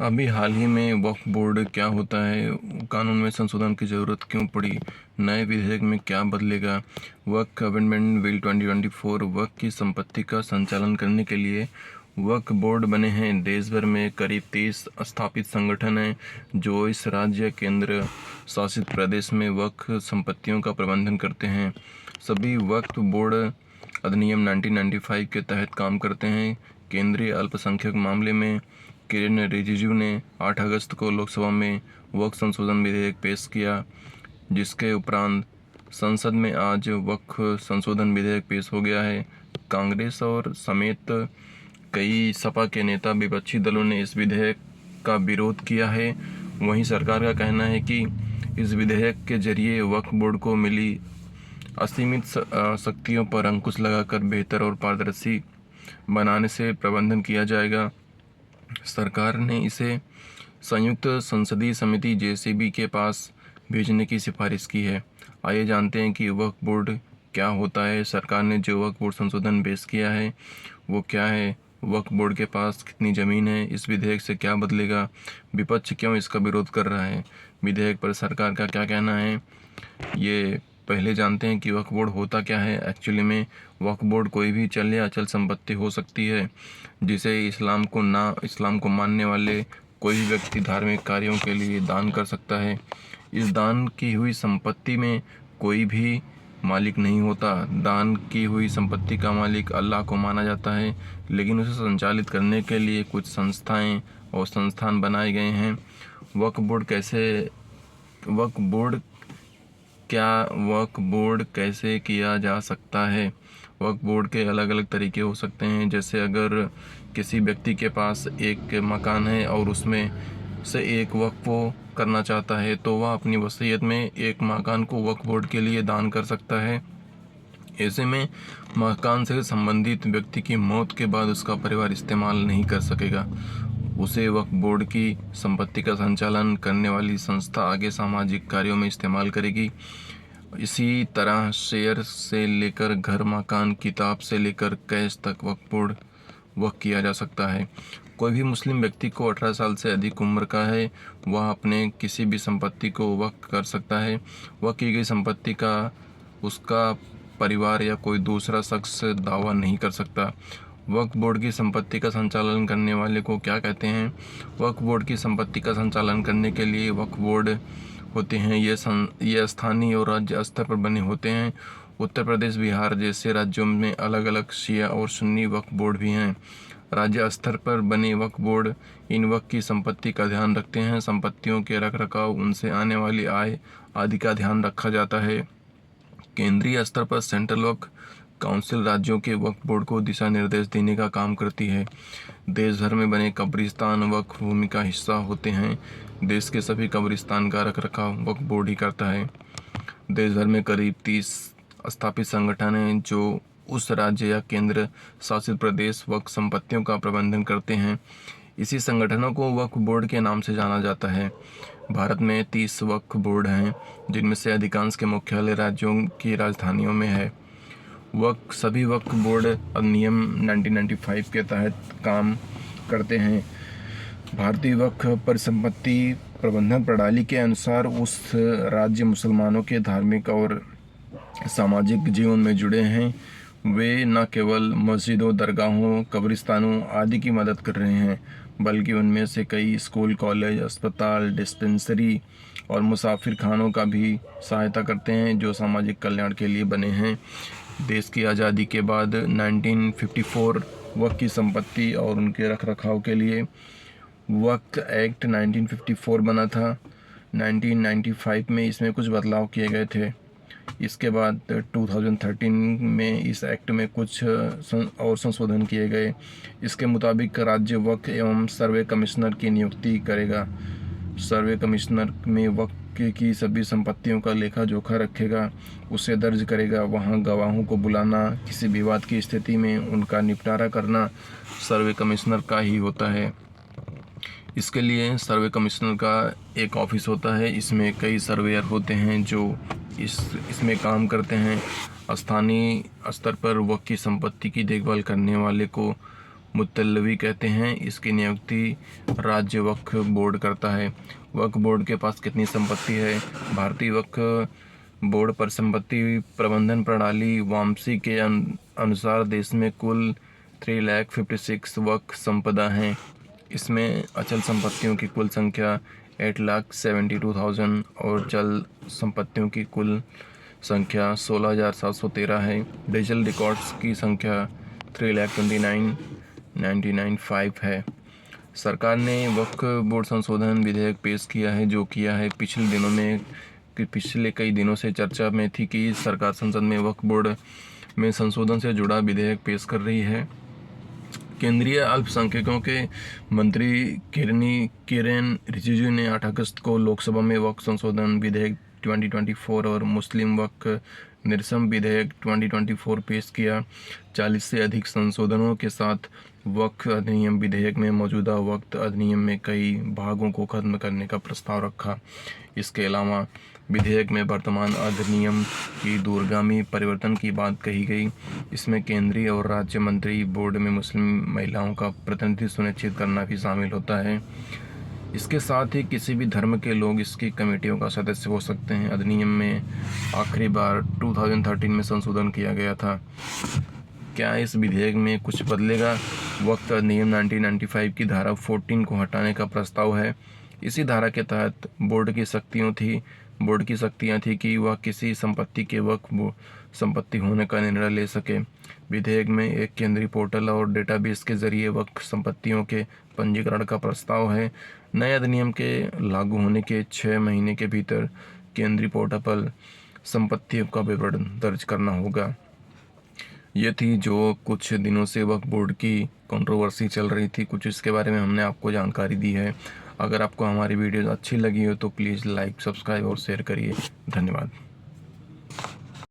अभी हाल ही में वक्फ बोर्ड क्या होता है, कानून में संशोधन की ज़रूरत क्यों पड़ी, नए विधेयक में क्या बदलेगा। वक्फ अमेंडमेंट बिल 2024 वक्फ की संपत्ति का संचालन करने के लिए वक्फ बोर्ड बने हैं। देश भर में करीब 30 स्थापित संगठन हैं जो इस राज्य केंद्र शासित प्रदेश में वक्फ संपत्तियों का प्रबंधन करते हैं। सभी वक्फ बोर्ड अधिनियम 1995 के तहत काम करते हैं। केंद्रीय अल्पसंख्यक मामले में किरेन रिजिजू ने 8 अगस्त को लोकसभा में वक्फ संशोधन विधेयक पेश किया, जिसके उपरांत संसद में आज वक्फ संशोधन विधेयक पेश हो गया है। कांग्रेस और समेत कई सपा के नेता विपक्षी दलों ने इस विधेयक का विरोध किया है। वहीं सरकार का कहना है कि इस विधेयक के जरिए वक्फ बोर्ड को मिली असीमित शक्तियों पर अंकुश लगाकर बेहतर और पारदर्शी बनाने से प्रबंधन किया जाएगा। सरकार ने इसे संयुक्त संसदीय समिति जेसीबी के पास भेजने की सिफारिश की है। आइए जानते हैं कि वक्फ बोर्ड क्या होता है। सरकार ने जो वक्फ बोर्ड संशोधन पेश किया है वो क्या है, वक्फ बोर्ड के पास कितनी ज़मीन है, इस विधेयक से क्या बदलेगा, विपक्ष क्यों इसका विरोध कर रहा है, विधेयक पर सरकार का क्या कहना है। ये पहले जानते हैं कि वक्फ बोर्ड होता क्या है। एक्चुअली में वक्फ बोर्ड कोई भी चल या अचल संपत्ति हो सकती है जिसे इस्लाम को मानने वाले कोई भी व्यक्ति धार्मिक कार्यों के लिए दान कर सकता है। इस दान की हुई संपत्ति में कोई भी मालिक नहीं होता। दान की हुई संपत्ति का मालिक अल्लाह को माना जाता है, लेकिन उसे संचालित करने के लिए कुछ संस्थाएं और संस्थान बनाए गए हैं। वक्फ बोर्ड कैसे किया जा सकता है। वक्फ बोर्ड के अलग अलग तरीके हो सकते हैं। जैसे अगर किसी व्यक्ति के पास एक मकान है और उसमें से एक वक्फ वो करना चाहता है तो वह अपनी वसीयत में एक मकान को वक्फ बोर्ड के लिए दान कर सकता है। ऐसे में मकान से संबंधित व्यक्ति की मौत के बाद उसका परिवार इस्तेमाल नहीं कर सकेगा। उसे वक्फ बोर्ड की संपत्ति का संचालन करने वाली संस्था आगे सामाजिक कार्यों में इस्तेमाल करेगी। इसी तरह शेयर से लेकर घर, मकान, किताब से लेकर कैश तक वक्फ किया जा सकता है। कोई भी मुस्लिम व्यक्ति को 18 साल से अधिक उम्र का है, वह अपने किसी भी संपत्ति को वक्फ कर सकता है। वक्फ की गई संपत्ति का उसका परिवार या कोई दूसरा शख्स दावा नहीं कर सकता। वक्फ बोर्ड की संपत्ति का संचालन करने वाले को क्या कहते हैं। वक्फ बोर्ड की संपत्ति का संचालन करने के लिए वक्फ बोर्ड होते हैं। ये स्थानीय और राज्य स्तर पर बने होते हैं। उत्तर प्रदेश, बिहार जैसे राज्यों में अलग अलग शिया और सुन्नी वक्फ बोर्ड भी हैं। राज्य स्तर पर बने वक्फ बोर्ड इन वक्फ की संपत्ति का ध्यान रखते हैं। संपत्तियों के रखरखाव, उनसे आने वाली आय आदि का ध्यान रखा जाता है। केंद्रीय स्तर पर सेंट्रल वक्फ काउंसिल राज्यों के वक्फ बोर्ड को दिशा निर्देश देने का काम करती है। देश भर में बने कब्रिस्तान वक्फ भूमि का हिस्सा होते हैं। देश के सभी कब्रिस्तान का रखरखाव वक्फ बोर्ड ही करता है। देश भर में करीब 30 स्थापित संगठन हैं जो उस राज्य या केंद्र शासित प्रदेश वक्फ संपत्तियों का प्रबंधन करते हैं। इसी संगठनों को वक्फ बोर्ड के नाम से जाना जाता है। भारत में 30 वक्फ बोर्ड हैं, जिनमें से अधिकांश के मुख्यालय राज्यों की राजधानियों में है। सभी वक्फ बोर्ड अधिनियम 1995 के तहत काम करते हैं। भारतीय वक्फ परिसंपत्ति प्रबंधन प्रणाली के अनुसार उस राज्य मुसलमानों के धार्मिक और सामाजिक जीवन में जुड़े हैं। वे न केवल मस्जिदों, दरगाहों, कब्रिस्तानों आदि की मदद कर रहे हैं, बल्कि उनमें से कई स्कूल, कॉलेज, अस्पताल, डिस्पेंसरी और मुसाफिर खानों का भी सहायता करते हैं जो सामाजिक कल्याण के लिए बने हैं। देश की आज़ादी के बाद 1954 वक्फ की संपत्ति और उनके रखरखाव के लिए वक्फ एक्ट 1954 बना था। 1995 में इसमें कुछ बदलाव किए गए थे। इसके बाद 2013 में इस एक्ट में कुछ और संशोधन किए गए। इसके मुताबिक राज्य वक्फ एवं सर्वे कमिश्नर की नियुक्ति करेगा। सर्वे कमिश्नर में वक्फ की सभी संपत्तियों का लेखा जोखा रखेगा, उसे दर्ज करेगा। वहाँ गवाहों को बुलाना, किसी विवाद की स्थिति में उनका निपटारा करना सर्वे कमिश्नर का ही होता है। इसके लिए सर्वे कमिश्नर का एक ऑफिस होता है। इसमें कई सर्वेयर होते हैं जो इसमें काम करते हैं। स्थानीय स्तर पर वक्फ की संपत्ति की देखभाल करने वाले को मुतल्लवी कहते हैं। इसकी नियुक्ति राज्य वक्फ बोर्ड करता है। वक्फ बोर्ड के पास कितनी संपत्ति है? भारतीय वक्फ बोर्ड पर संपत्ति प्रबंधन प्रणाली वामसी के अनुसार देश में कुल 3,56,000 वक्फ संपदा हैं। इसमें अचल संपत्तियों की कुल संख्या 8,72,000 और चल संपत्तियों की कुल संख्या 16,713 है। डिजिटल रिकॉर्ड्स की संख्या 3,29,995 है। सरकार ने वक्फ बोर्ड संशोधन विधेयक पेश किया है, जो किया है पिछले कई दिनों से चर्चा में थी कि सरकार संसद में वक्फ बोर्ड में संशोधन से जुड़ा विधेयक पेश कर रही है। केंद्रीय अल्पसंख्यकों के मंत्री किरेन रिजिजू ने 8 अगस्त को लोकसभा में वक्फ संशोधन विधेयक 2024 और मुस्लिम वक्फ निरसन विधेयक 2024 पेश किया। 40 से अधिक संशोधनों के साथ वक्फ अधिनियम विधेयक में मौजूदा वक्फ अधिनियम में कई भागों को खत्म करने का प्रस्ताव रखा। इसके अलावा विधेयक में वर्तमान अधिनियम की दूरगामी परिवर्तन की बात कही गई। इसमें केंद्रीय और राज्य मंत्री बोर्ड में मुस्लिम महिलाओं का प्रतिनिधित्व सुनिश्चित करना भी शामिल होता है। इसके साथ ही किसी भी धर्म के लोग इसकी कमेटियों का सदस्य हो सकते हैं। अधिनियम में आखिरी बार 2013 में संशोधन किया गया था। क्या इस विधेयक में कुछ बदलेगा? वक्फ अधिनियम 1995 की धारा 14 को हटाने का प्रस्ताव है। इसी धारा के तहत बोर्ड की शक्तियाँ थी कि वह किसी संपत्ति के वक्फ संपत्ति होने का निर्णय ले सके। विधेयक में एक केंद्रीय पोर्टल और डेटाबेस के जरिए वक्फ संपत्तियों के पंजीकरण का प्रस्ताव है। नए अधिनियम के लागू होने के 6 महीने के भीतर केंद्रीय पोर्टल पर संपत्तियों का विवरण दर्ज करना होगा। ये थी जो कुछ दिनों से वक्फ बोर्ड की कंट्रोवर्सी चल रही थी, कुछ इसके बारे में हमने आपको जानकारी दी है। अगर आपको हमारी वीडियोज़ अच्छी लगी हो तो प्लीज़ लाइक, सब्सक्राइब और शेयर करिए। धन्यवाद।